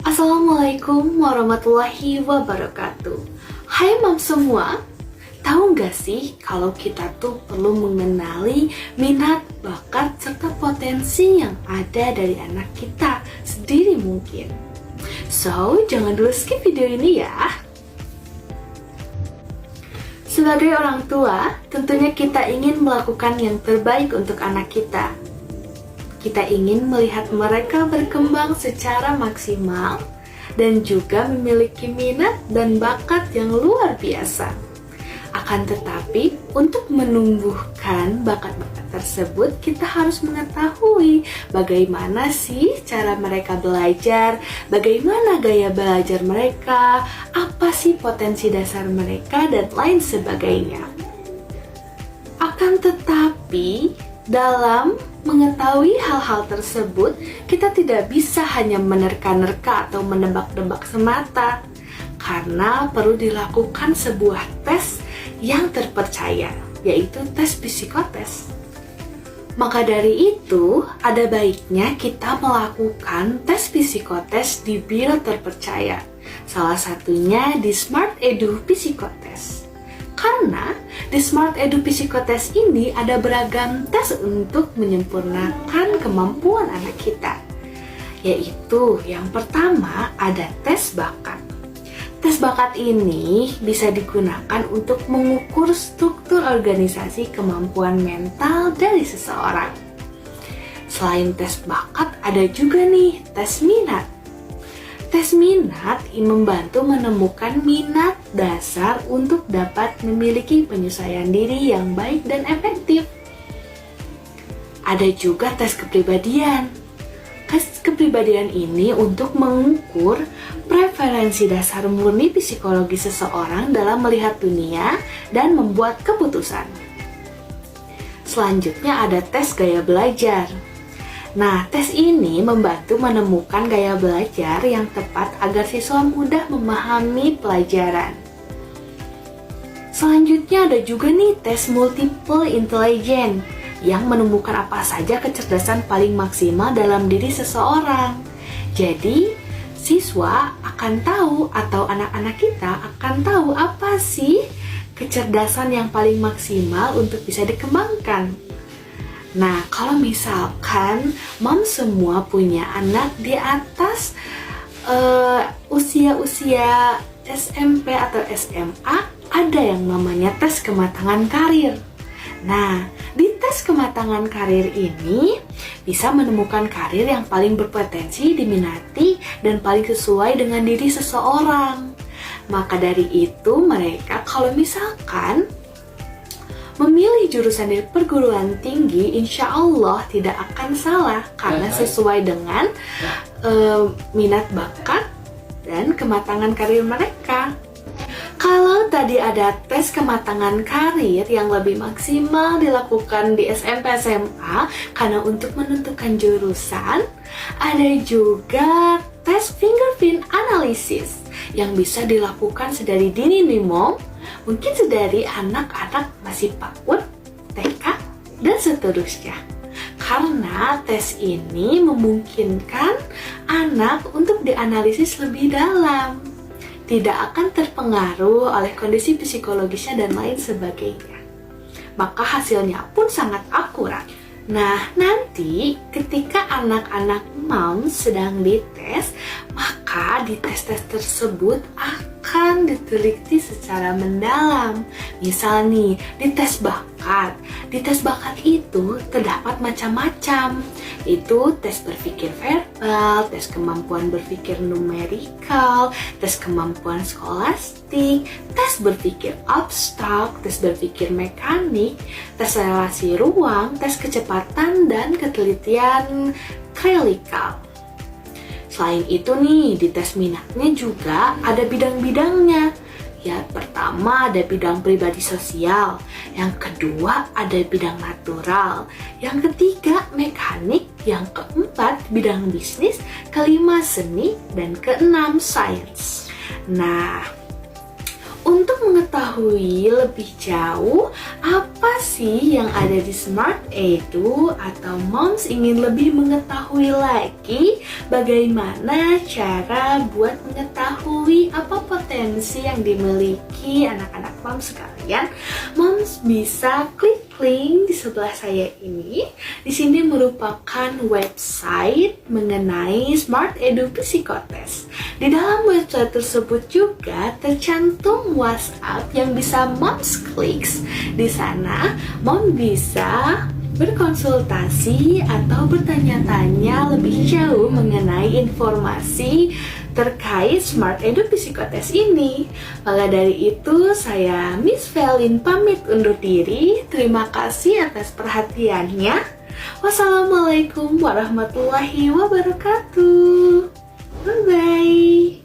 Assalamualaikum warahmatullahi wabarakatuh. Hai mam semua, tahu nggak sih kalau kita tuh perlu mengenali minat, bakat, serta potensi yang ada dari anak kita sendiri mungkin. So, jangan dulu skip video ini ya. Sebagai orang tua, tentunya kita ingin melakukan yang terbaik untuk anak kita. Kita ingin melihat mereka berkembang secara maksimal dan juga memiliki minat dan bakat yang luar biasa. Akan tetapi, untuk menumbuhkan bakat-bakat tersebut, kita harus mengetahui bagaimana sih cara mereka belajar, bagaimana gaya belajar mereka, apa sih potensi dasar mereka, dan lain sebagainya. Akan tetapi, dalam mengetahui hal-hal tersebut, kita tidak bisa hanya menerka-nerka atau menebak-nebak semata, karena perlu dilakukan sebuah tes yang terpercaya, yaitu tes psikotes. Maka dari itu, ada baiknya kita melakukan tes psikotes di biro terpercaya, salah satunya di Smart Edu Psikotes. Karena di Smart Edu Psikotes ini ada beragam tes untuk menyempurnakan kemampuan anak kita. Yaitu yang pertama ada tes bakat. Tes bakat ini bisa digunakan untuk mengukur struktur organisasi kemampuan mental dari seseorang. Selain tes bakat, ada juga nih tes minat. Tes minat membantu menemukan minat dasar untuk dapat memiliki penyesuaian diri yang baik dan efektif. Ada juga tes kepribadian. Tes kepribadian ini untuk mengukur preferensi dasar murni psikologi seseorang dalam melihat dunia dan membuat keputusan. Selanjutnya ada tes gaya belajar. Nah, tes ini membantu menemukan gaya belajar yang tepat agar siswa mudah memahami pelajaran. Selanjutnya ada juga nih tes multiple intelligence yang menemukan apa saja kecerdasan paling maksimal dalam diri seseorang. Jadi, siswa akan tahu atau anak-anak kita akan tahu apa sih kecerdasan yang paling maksimal untuk bisa dikembangkan. Nah, kalau misalkan mom semua punya anak di atas usia-usia SMP atau SMA, ada yang namanya tes kematangan karir. Nah, di tes kematangan karir ini bisa menemukan karir yang paling berpotensi diminati dan paling sesuai dengan diri seseorang. Maka dari itu mereka kalau misalkan memilih jurusan di perguruan tinggi, insya Allah tidak akan salah karena sesuai dengan minat bakat dan kematangan karir mereka. Kalau tadi ada tes kematangan karir yang lebih maksimal dilakukan di SMP SMA karena untuk menentukan jurusan, ada juga tes fingerprint analysis yang bisa dilakukan sedari dini nih mom, mungkin sedari anak-anak masih PAUD, TK, dan seterusnya. Karena tes ini memungkinkan anak untuk dianalisis lebih dalam, tidak akan terpengaruh oleh kondisi psikologisnya dan lain sebagainya. Maka hasilnya pun sangat akurat. Nah, nanti ketika anak-anak mom sedang dites, maka di tes-tes tersebut akan diteliti secara mendalam. Misal nih, di tes bakat. Di tes bakat itu terdapat macam-macam. Itu tes berpikir verbal, tes kemampuan berpikir numerikal, tes kemampuan skolastik, tes berpikir abstrak, tes berpikir mekanik, tes relasi ruang, tes kecepatan, dan ketelitian klinikal. Selain itu nih, di tes minatnya juga ada bidang-bidangnya. Ya, pertama ada bidang pribadi sosial, yang kedua ada bidang natural, yang ketiga mekanik, yang keempat bidang bisnis, kelima seni, dan keenam sains. Nah, Untuk mengetahui lebih jauh apa sih yang ada di Smart Edu, atau Moms ingin lebih mengetahui lagi bagaimana cara buat mengetahui apa potensi yang dimiliki anak-anak Moms sekalian, Moms bisa klik link di sebelah saya ini. Di sini merupakan website mengenai Smart Edu Psikotest. Di dalam website tersebut juga tercantum WhatsApp yang bisa Moms klik. Di sana, Mom bisa berkonsultasi atau bertanya-tanya lebih jauh mengenai informasi terkait Smart Edu Psikotest ini. Maka dari itu, saya Miss Velin pamit undur diri. Terima kasih atas perhatiannya. Wassalamualaikum warahmatullahi wabarakatuh. Bye-bye.